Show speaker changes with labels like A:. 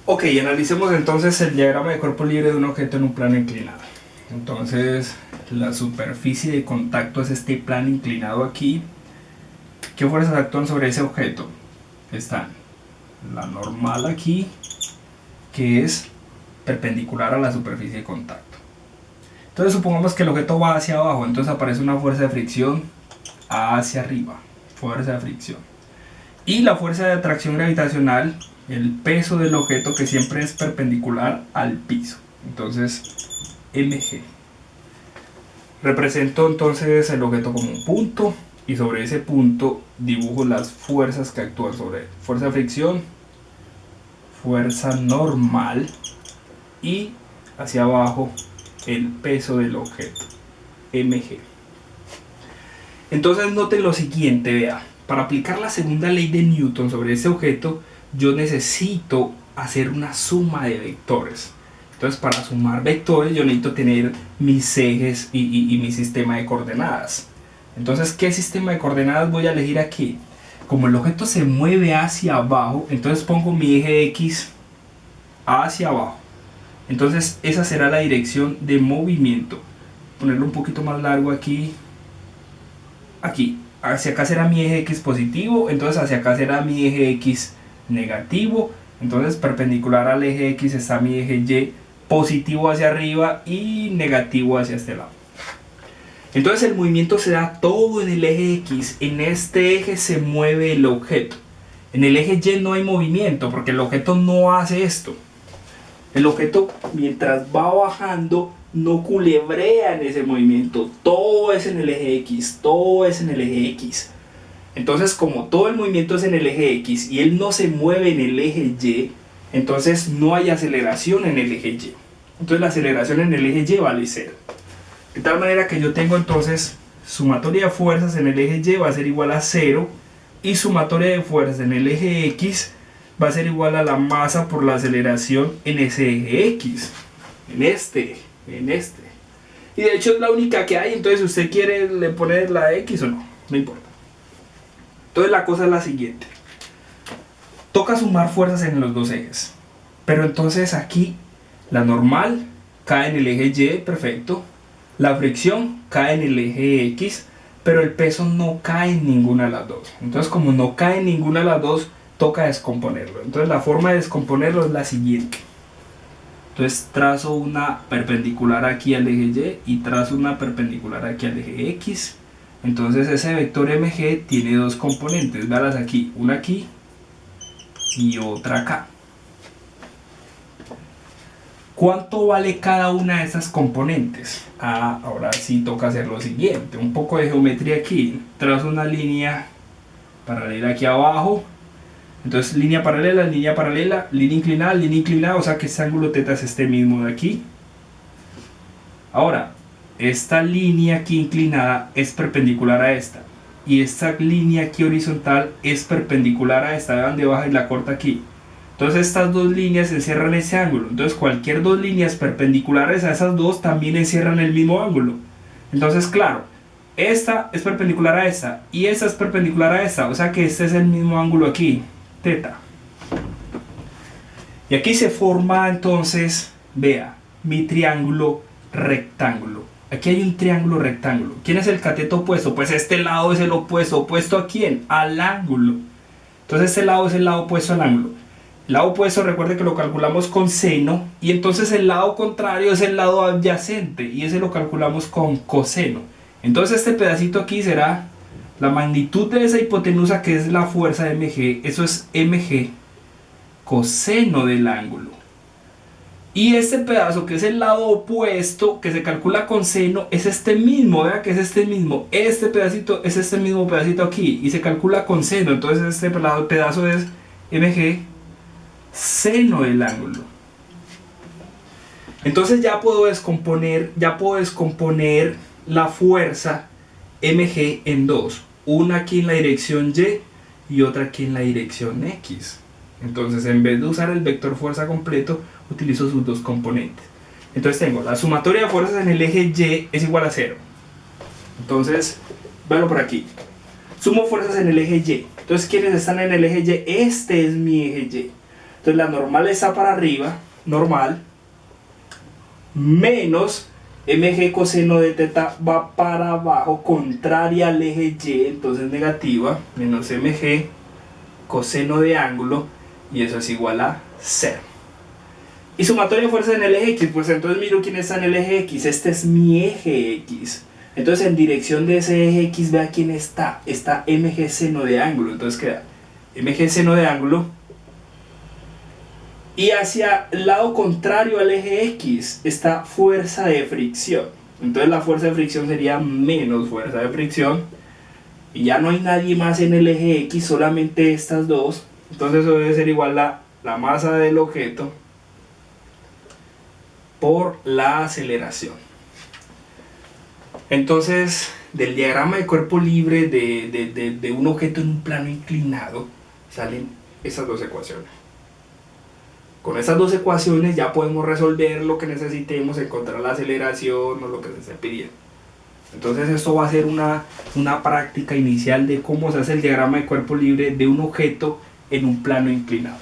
A: Ok, analicemos entonces el diagrama de cuerpo libre de un objeto en un plano inclinado. Entonces, la superficie de contacto es este plano inclinado aquí. ¿Qué fuerzas actúan sobre ese objeto? Están la normal aquí, que es perpendicular a la superficie de contacto. Entonces supongamos que el objeto va hacia abajo, entonces aparece una fuerza de fricción hacia arriba, fuerza de fricción. Y la fuerza de atracción gravitacional, el peso del objeto, que siempre es perpendicular al piso. Entonces, mg. Represento entonces el objeto como un punto y sobre ese punto dibujo las fuerzas que actúan sobre él. Fuerza de fricción, fuerza normal y hacia abajo el peso del objeto, mg. Entonces noten lo siguiente, vea. Para aplicar la segunda ley de Newton sobre ese objeto, yo necesito hacer una suma de vectores. Entonces, para sumar vectores, yo necesito tener mis ejes y mi sistema de coordenadas. Entonces, ¿qué sistema de coordenadas voy a elegir aquí? Como el objeto se mueve hacia abajo, entonces pongo mi eje X hacia abajo. Entonces, esa será la dirección de movimiento. Ponerlo un poquito más largo aquí. Aquí. Hacia acá será mi eje X positivo, entonces hacia acá será mi eje X negativo. Entonces, perpendicular al eje X está mi eje Y, positivo hacia arriba y negativo hacia este lado. Entonces el movimiento se da todo en el eje X. En este eje se mueve el objeto. En el eje Y no hay movimiento porque el objeto no hace esto. El objeto, mientras va bajando, no culebrea en ese movimiento. Todo es en el eje X, todo es en el eje X. Entonces, como todo el movimiento es en el eje X y él no se mueve en el eje Y, entonces no hay aceleración en el eje Y. Entonces la aceleración en el eje Y vale 0. De tal manera que yo tengo entonces sumatoria de fuerzas en el eje Y va a ser igual a 0 y sumatoria de fuerzas en el eje X va a ser igual a la masa por la aceleración en ese eje X, en este. Y de hecho es la única que hay, entonces si usted quiere le pone la X o no, no importa. Entonces la cosa es la siguiente. Toca sumar fuerzas en los dos ejes. Pero entonces aquí la normal cae en el eje Y, perfecto. La fricción cae en el eje X, pero el peso no cae en ninguna de las dos. Entonces como no cae en ninguna de las dos, toca descomponerlo. Entonces la forma de descomponerlo es la siguiente. Entonces trazo una perpendicular aquí al eje Y y trazo una perpendicular aquí al eje X. Entonces ese vector mg tiene dos componentes. Véalas aquí, una aquí y otra acá. ¿Cuánto vale cada una de estas componentes? Ahora sí toca hacer lo siguiente. Un poco de geometría aquí. Trazo una línea paralela aquí abajo. Entonces línea paralela, línea inclinada, o sea que este ángulo θ es este mismo de aquí. Ahora, esta línea aquí inclinada es perpendicular a esta. Y esta línea aquí horizontal es perpendicular a esta. Vean de baja y la corta aquí. Entonces estas dos líneas encierran ese ángulo. Entonces cualquier dos líneas perpendiculares a esas dos también encierran el mismo ángulo. Entonces claro, esta es perpendicular a esta y esta es perpendicular a esta. O sea que este es el mismo ángulo aquí, θ. Y aquí se forma entonces, vea, mi triángulo rectángulo. Aquí hay un triángulo rectángulo. ¿Quién es el cateto opuesto? Pues este lado es el opuesto. ¿Opuesto a quién? Al ángulo. Entonces este lado es el lado opuesto al ángulo. El lado opuesto, recuerde que lo calculamos con seno. Y entonces el lado contrario es el lado adyacente. Y ese lo calculamos con coseno. Entonces este pedacito aquí será la magnitud de esa hipotenusa, que es la fuerza de mg. Eso es mg coseno del ángulo. Y este pedazo que es el lado opuesto, que se calcula con seno, es este mismo, vea que es este mismo. Este pedacito es este mismo pedacito aquí y se calcula con seno. Entonces este pedazo es mg seno del ángulo. Entonces ya puedo descomponer la fuerza mg en dos. Una aquí en la dirección y otra aquí en la dirección x. Entonces en vez de usar el vector fuerza completo, utilizo sus dos componentes. Entonces tengo la sumatoria de fuerzas en el eje Y es igual a 0. Entonces, véanlo por aquí. Sumo fuerzas en el eje Y. Entonces, ¿quiénes están en el eje Y? Este es mi eje Y. Entonces la normal está para arriba, normal, menos mg coseno de teta va para abajo, contraria al eje Y, entonces negativa, menos mg coseno de ángulo, y eso es igual a 0. Y sumatoria de fuerzas en el eje X, pues entonces miro quién está en el eje X, este es mi eje X. Entonces en dirección de ese eje X, vea quién está mg seno de ángulo, entonces queda mg seno de ángulo, y hacia el lado contrario al eje X está fuerza de fricción. Entonces la fuerza de fricción sería menos fuerza de fricción, y ya no hay nadie más en el eje X, solamente estas dos. Entonces eso debe ser igual a la masa del objeto por la aceleración. Entonces, del diagrama de cuerpo libre de un objeto en un plano inclinado salen esas dos ecuaciones. Con estas dos ecuaciones ya podemos resolver lo que necesitemos, encontrar la aceleración o lo que se esté pidiendo. Entonces esto va a ser una práctica inicial de cómo se hace el diagrama de cuerpo libre de un objeto en un plano inclinado.